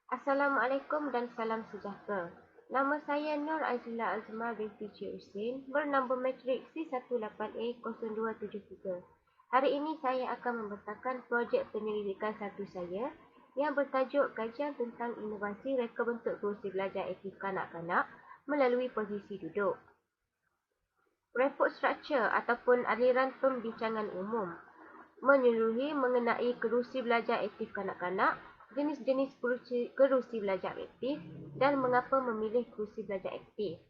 Assalamualaikum dan salam sejahtera. Nama saya Nur Azila Azma binti Cik Husin, bernombor matrik C18A0273. Hari ini saya akan membentangkan projek penyelidikan satu saya yang bertajuk Kajian tentang Inovasi Reka Bentuk Kerusi Belajar Aktif Kanak-kanak melalui posisi duduk. Report structure ataupun aliran pembincangan umum menyeluruhi mengenai kerusi belajar aktif kanak-kanak, jenis-jenis kerusi belajar aktif dan mengapa memilih kerusi belajar aktif.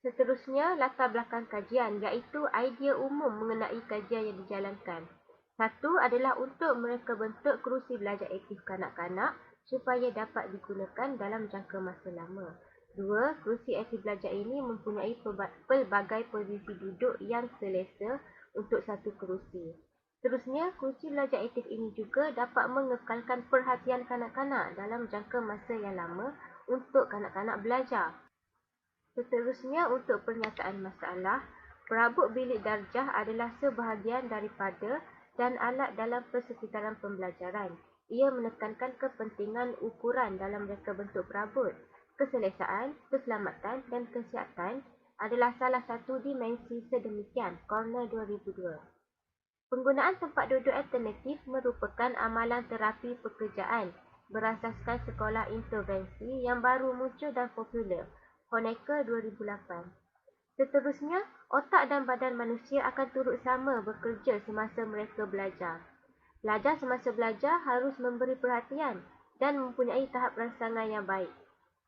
Seterusnya, latar belakang kajian iaitu idea umum mengenai kajian yang dijalankan. Satu adalah untuk mereka bentuk kerusi belajar aktif kanak-kanak supaya dapat digunakan dalam jangka masa lama. Dua, kerusi aktif belajar ini mempunyai pelbagai posisi duduk yang selesa untuk satu kerusi. Seterusnya, kerusi belajar aktif ini juga dapat mengekalkan perhatian kanak-kanak dalam jangka masa yang lama untuk kanak-kanak belajar. Seterusnya, untuk pernyataan masalah, perabot bilik darjah adalah sebahagian daripada dan alat dalam persekitaran pembelajaran. Ia menekankan kepentingan ukuran dalam reka bentuk perabot. Keselesaan, keselamatan dan kesihatan adalah salah satu dimensi sedemikian. Cornell 2002. Penggunaan tempat duduk alternatif merupakan amalan terapi pekerjaan berasaskan sekolah intervensi yang baru muncul dan popular. Honecker 2008. Seterusnya, otak dan badan manusia akan turut sama bekerja semasa mereka belajar. Pelajar semasa belajar harus memberi perhatian dan mempunyai tahap rangsangan yang baik.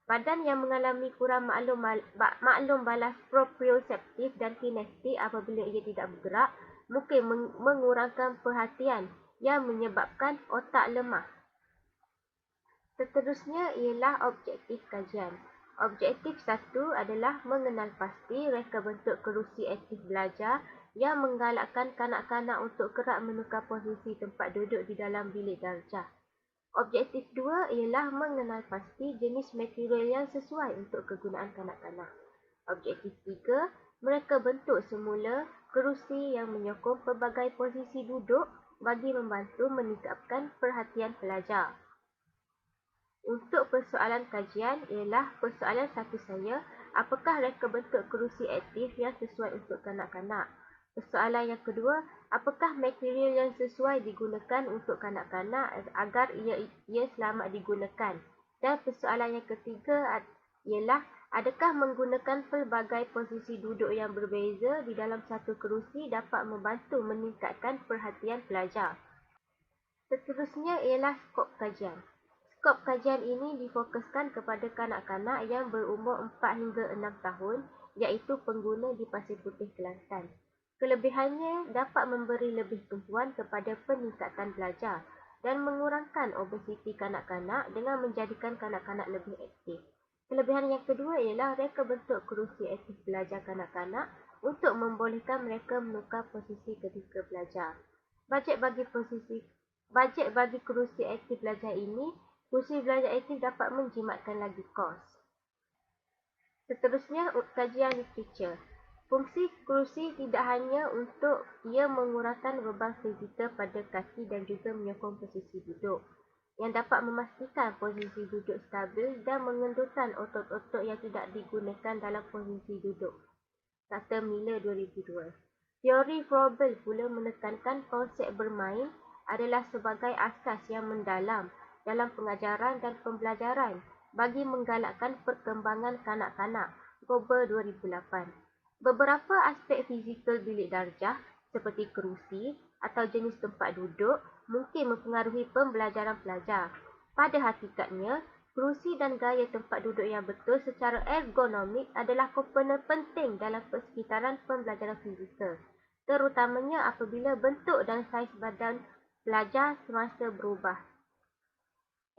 Badan yang mengalami kurang maklum balas proprioseptif dan kinestik apabila ia tidak bergerak mungkin mengurangkan perhatian yang menyebabkan otak lemah. Seterusnya ialah objektif kajian. Objektif satu adalah mengenal pasti reka bentuk kerusi aktif belajar yang menggalakkan kanak-kanak untuk kerap menukar posisi tempat duduk di dalam bilik darjah. Objektif dua ialah mengenal pasti jenis material yang sesuai untuk kegunaan kanak-kanak. Objektif tiga, mereka bentuk semula kerusi yang menyokong pelbagai posisi duduk bagi membantu meningkatkan perhatian pelajar. Untuk persoalan kajian ialah persoalan satu saya, apakah reka bentuk kerusi aktif yang sesuai untuk kanak-kanak? Persoalan yang kedua, apakah material yang sesuai digunakan untuk kanak-kanak agar ia selamat digunakan? Dan persoalan yang ketiga ialah adakah menggunakan pelbagai posisi duduk yang berbeza di dalam satu kerusi dapat membantu meningkatkan perhatian pelajar? Seterusnya ialah skop kajian. Skop kajian ini difokuskan kepada kanak-kanak yang berumur 4 hingga 6 tahun iaitu pengguna di Pasir Putih Kelantan. Kelebihannya dapat memberi lebih tumpuan kepada peningkatan belajar dan mengurangkan obesiti kanak-kanak dengan menjadikan kanak-kanak lebih aktif. Kelebihan yang kedua ialah reka bentuk kerusi aktif belajar kanak-kanak untuk membolehkan mereka menukar posisi ketika belajar. Bajet bagi kerusi aktif belajar ini, kerusi belajar aktif dapat menjimatkan lagi kos. Seterusnya, kajian literature. Fungsi kerusi tidak hanya untuk ia mengurangkan beban fizikal pada kaki dan juga menyokong posisi duduk, yang dapat memastikan posisi duduk stabil dan mengendurkan otot-otot yang tidak digunakan dalam posisi duduk. Kata Miller 2002. Teori Froebel pula menekankan konsep bermain adalah sebagai asas yang mendalam dalam pengajaran dan pembelajaran bagi menggalakkan perkembangan kanak-kanak. Gober 2008. Beberapa aspek fizikal bilik darjah seperti kerusi atau jenis tempat duduk mungkin mempengaruhi pembelajaran pelajar. Pada hakikatnya, kerusi dan gaya tempat duduk yang betul secara ergonomik adalah komponen penting dalam persekitaran pembelajaran fizikal, terutamanya apabila bentuk dan saiz badan pelajar semasa berubah.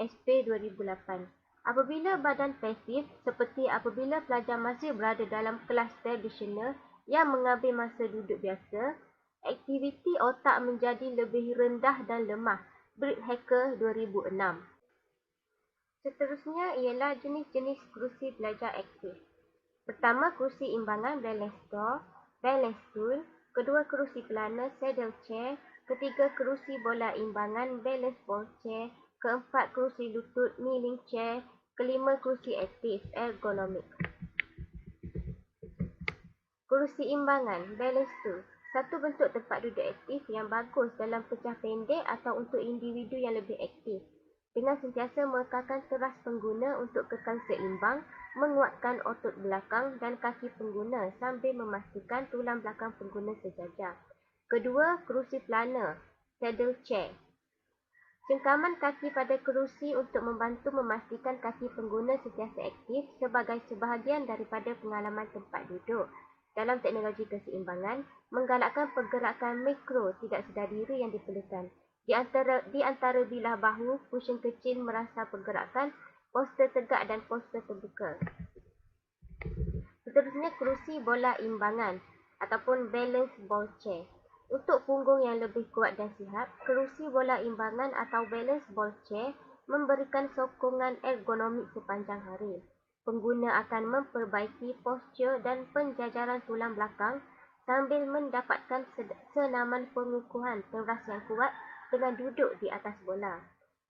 SP 2008. Apabila badan pasif, seperti apabila pelajar masih berada dalam kelas tradisional yang mengambil masa duduk biasa, aktiviti otak menjadi lebih rendah dan lemah. Brighacker 2006. Seterusnya ialah jenis-jenis kerusi belajar aktif. Pertama, kerusi imbangan balance door, balance stool. Kedua, kerusi pelana saddle chair. Ketiga, kerusi bola imbangan balance ball chair. keempat kerusi lutut kneeling chair, kelima kerusi aktif ergonomik. Kerusi imbangan balance stool, satu bentuk tempat duduk aktif yang bagus dalam pecah pendek atau untuk individu yang lebih aktif. Dengan sentiasa menekankan teras pengguna untuk kekal seimbang, menguatkan otot belakang dan kaki pengguna sambil memastikan tulang belakang pengguna sejajar. Kedua, kerusi planner, saddle chair. Cengkaman kaki pada kerusi untuk membantu memastikan kaki pengguna sentiasa aktif sebagai sebahagian daripada pengalaman tempat duduk. Dalam teknologi keseimbangan, menggalakkan pergerakan mikro tidak sedar diri yang diperlukan. Di antara bilah bahu, cushion kecil merasa pergerakan, poster tegak dan poster terbuka. Seterusnya, kerusi bola imbangan ataupun balance ball chair. Untuk punggung yang lebih kuat dan sihat, kerusi bola imbangan atau balance ball chair memberikan sokongan ergonomik sepanjang hari. Pengguna akan memperbaiki postur dan penjajaran tulang belakang sambil mendapatkan senaman pengukuhan teras yang kuat dengan duduk di atas bola.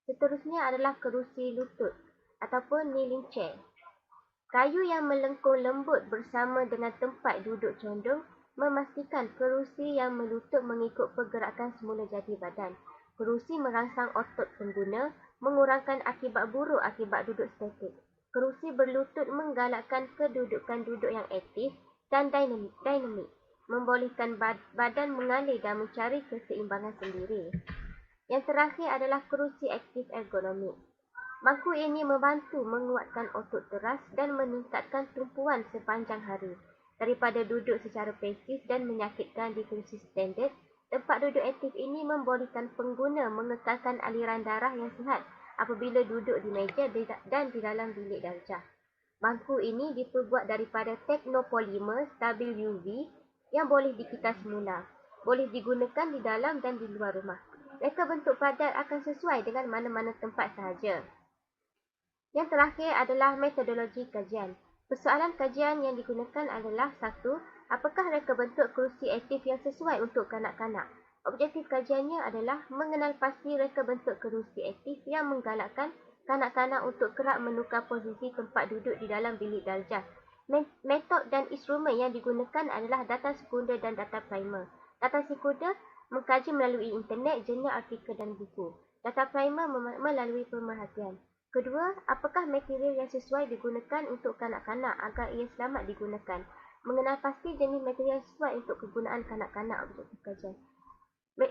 Seterusnya adalah kerusi lutut ataupun kneeling chair. Kayu yang melengkung lembut bersama dengan tempat duduk condong memastikan kerusi yang melutut mengikut pergerakan semula jadi badan. Kerusi merangsang otot pengguna, mengurangkan akibat buruk akibat duduk statik. Kerusi berlutut menggalakkan kedudukan duduk yang aktif dan dinamik, membolehkan badan mengalir dan mencari keseimbangan sendiri. Yang terakhir adalah kerusi aktif ergonomik. Bangku ini membantu menguatkan otot teras dan meningkatkan tumpuan sepanjang hari. Daripada duduk secara pasif dan menyakitkan di kerusi standard, tempat duduk aktif ini membolehkan pengguna mengekalkan aliran darah yang sihat apabila duduk di meja dan di dalam bilik darjah. Bangku ini diperbuat daripada teknopolimer stabil UV yang boleh dikitas semula. Boleh digunakan di dalam dan di luar rumah. Reka bentuk padat akan sesuai dengan mana-mana tempat sahaja. Yang terakhir adalah metodologi kajian. Persoalan kajian yang digunakan adalah 1. Apakah reka bentuk kerusi aktif yang sesuai untuk kanak-kanak? Objektif kajiannya adalah mengenal pasti reka bentuk kerusi aktif yang menggalakkan kanak-kanak untuk kerap menukar posisi tempat duduk di dalam bilik darjah. Metod dan instrumen yang digunakan adalah data sekunder dan data primer. Data sekunder mengkaji melalui internet, jurnal, artikel dan buku. Data primer melalui pemerhatian. Kedua, apakah material yang sesuai digunakan untuk kanak-kanak agar ia selamat digunakan? Mengenal pasti jenis material sesuai untuk kegunaan kanak-kanak. Objektif kajian.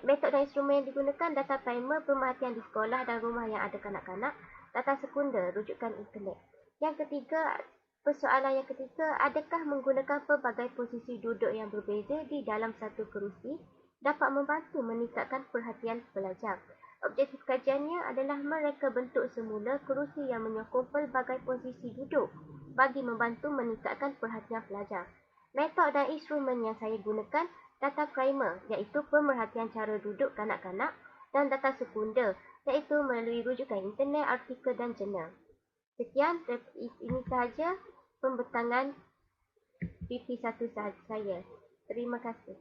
Metod dan instrumen yang digunakan, data primer, pemerhatian di sekolah dan rumah yang ada kanak-kanak, data sekunder, rujukan internet. Yang ketiga, persoalan yang ketiga, adakah menggunakan pelbagai posisi duduk yang berbeza di dalam satu kerusi dapat membantu meningkatkan perhatian pelajar? Objektif kajiannya adalah mereka bentuk semula kerusi yang menyokong pelbagai posisi duduk bagi membantu meningkatkan perhatian pelajar. Metod dan instrumen yang saya gunakan, data primer iaitu pemerhatian cara duduk kanak-kanak dan data sekunder iaitu melalui rujukan internet, artikel dan jurnal. Sekian, ini sahaja pembentangan PP1 saya. Terima kasih.